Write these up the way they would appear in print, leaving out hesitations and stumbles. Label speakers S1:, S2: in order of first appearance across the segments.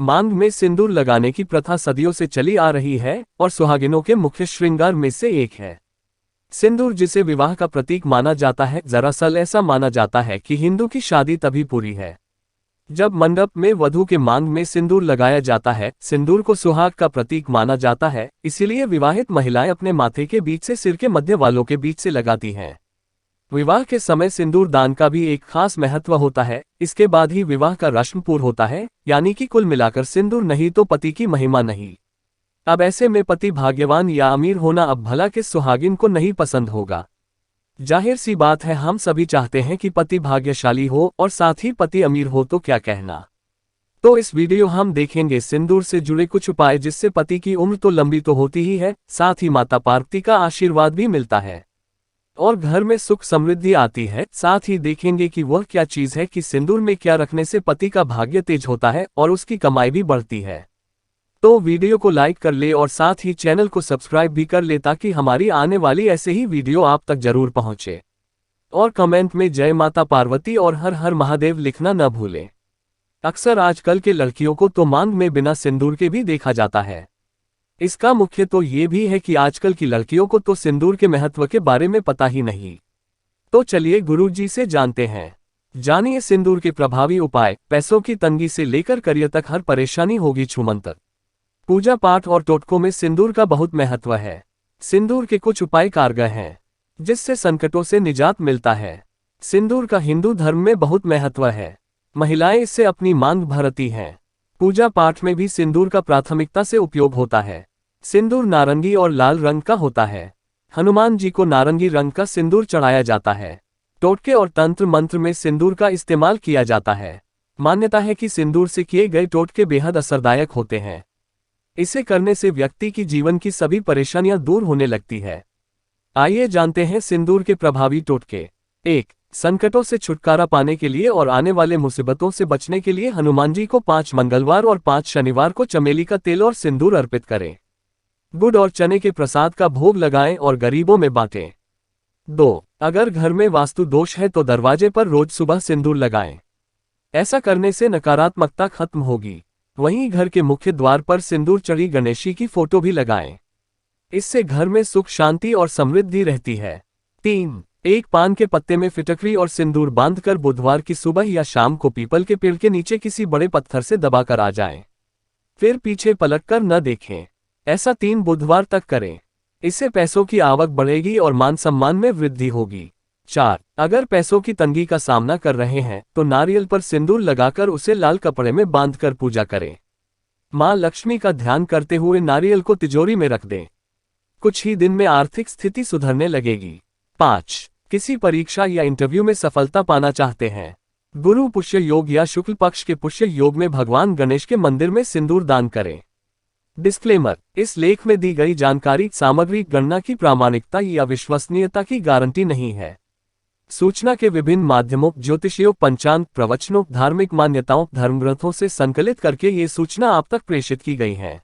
S1: मांग में सिंदूर लगाने की प्रथा सदियों से चली आ रही है और सुहागिनों के मुख्य श्रृंगार में से एक है। सिंदूर, जिसे विवाह का प्रतीक माना जाता है, दरअसल ऐसा माना जाता है कि हिंदू की शादी तभी पूरी है जब मंडप में वधू के मांग में सिंदूर लगाया जाता है। सिंदूर को सुहाग का प्रतीक माना जाता है, इसीलिए विवाहित महिलाएं अपने माथे के बीच से सिर के मध्य वालों के बीच से लगाती हैं। विवाह के समय सिंदूर दान का भी एक खास महत्व होता है। इसके बाद ही विवाह का रस्म पूर्ण होता है, यानी कि कुल मिलाकर सिंदूर नहीं तो पति की महिमा नहीं। अब ऐसे में पति भाग्यवान या अमीर होना अब भला किस सुहागिन को नहीं पसंद होगा। जाहिर सी बात है, हम सभी चाहते हैं कि पति भाग्यशाली हो और साथ ही पति अमीर हो, तो क्या कहना। तो इस वीडियो हम देखेंगे सिंदूर से जुड़े कुछ उपाय, जिससे पति की उम्र तो लंबी तो होती ही है, साथ ही माता पार्वती का आशीर्वाद भी मिलता है और घर में सुख समृद्धि आती है। साथ ही देखेंगे कि वह क्या चीज है कि सिंदूर में क्या रखने से पति का भाग्य तेज होता है और उसकी कमाई भी बढ़ती है। तो वीडियो को लाइक कर ले और साथ ही चैनल को सब्सक्राइब भी कर ले, ताकि हमारी आने वाली ऐसे ही वीडियो आप तक जरूर पहुंचे। और कमेंट में जय माता पार्वती और हर हर महादेव लिखना न भूलें। अक्सर आजकल के लड़कियों को तो मांग में बिना सिंदूर के भी देखा जाता है। इसका मुख्य तो ये भी है कि आजकल की लड़कियों को तो सिंदूर के महत्व के बारे में पता ही नहीं। तो चलिए गुरुजी से जानते हैं। जानिए सिंदूर के प्रभावी उपाय। पैसों की तंगी से लेकर करियर तक हर परेशानी होगी छूमंतर। पूजा पाठ और टोटकों में सिंदूर का बहुत महत्व है। सिंदूर के कुछ उपाय कारगर हैं, जिससे संकटों से निजात मिलता है। सिंदूर का हिंदू धर्म में बहुत महत्व है। महिलाएं इससे अपनी मांग भरती हैं। पूजा पाठ में भी सिंदूर का प्राथमिकता से उपयोग होता है। सिंदूर नारंगी और लाल रंग का होता है। हनुमान जी को नारंगी रंग का सिंदूर चढ़ाया जाता है। टोटके और तंत्र मंत्र में सिंदूर का इस्तेमाल किया जाता है। मान्यता है कि सिंदूर से किए गए टोटके बेहद असरदायक होते हैं। इसे करने से व्यक्ति की जीवन की सभी परेशानियां दूर होने लगती है। आइए जानते हैं सिंदूर के प्रभावी टोटके। 1. संकटों से छुटकारा पाने के लिए और आने वाले मुसीबतों से बचने के लिए हनुमान जी को 5 मंगलवार और 5 शनिवार को चमेली का तेल और सिंदूर अर्पित करें। गुड़ और चने के प्रसाद का भोग लगाएं और गरीबों में बांटें। 2. अगर घर में वास्तु दोष है तो दरवाजे पर रोज सुबह सिंदूर लगाएं। ऐसा करने से नकारात्मकता खत्म होगी। वहीं घर के मुख्य द्वार पर सिंदूर चढ़ी गणेशी की फोटो भी लगाएं। इससे घर में सुख शांति और समृद्धि रहती है। 3. एक पान के पत्ते में फिटकरी और सिंदूर बांधकर बुधवार की सुबह या शाम को पीपल के पेड़ के नीचे किसी बड़े पत्थर से दबाकर आ जाएं। फिर पीछे पलटकर न देखें। ऐसा 3 बुधवार तक करें। इससे पैसों की आवक बढ़ेगी और मान सम्मान में वृद्धि होगी। 4. अगर पैसों की तंगी का सामना कर रहे हैं तो नारियल पर सिंदूर लगाकर उसे लाल कपड़े में बांधकर पूजा करें। मां लक्ष्मी का ध्यान करते हुए नारियल को तिजोरी में रख दें। कुछ ही दिन में आर्थिक स्थिति सुधरने लगेगी। 5. किसी परीक्षा या इंटरव्यू में सफलता पाना चाहते हैं। गुरु पुष्य योग या शुक्ल पक्ष के पुष्य योग में भगवान गणेश के मंदिर में सिंदूर दान करें। डिस्क्लेमर: इस लेख में दी गई जानकारी सामग्री गणना की प्रामाणिकता या विश्वसनीयता की गारंटी नहीं है। सूचना के विभिन्न माध्यमों, ज्योतिषियों, पंचांग, प्रवचनों, धार्मिक मान्यताओं, धर्मग्रंथों से संकलित करके ये सूचना आप तक प्रेषित की गई है।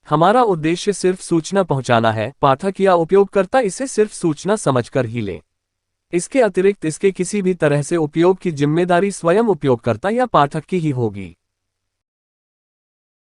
S1: हमारा उद्देश्य सिर्फ सूचना पहुंचाना है। पाठक या उपयोगकर्ता इसे सिर्फ सूचना समझकर ही ले। इसके अतिरिक्त इसके किसी भी तरह से उपयोग की जिम्मेदारी स्वयं उपयोगकर्ता या पाठक की ही होगी।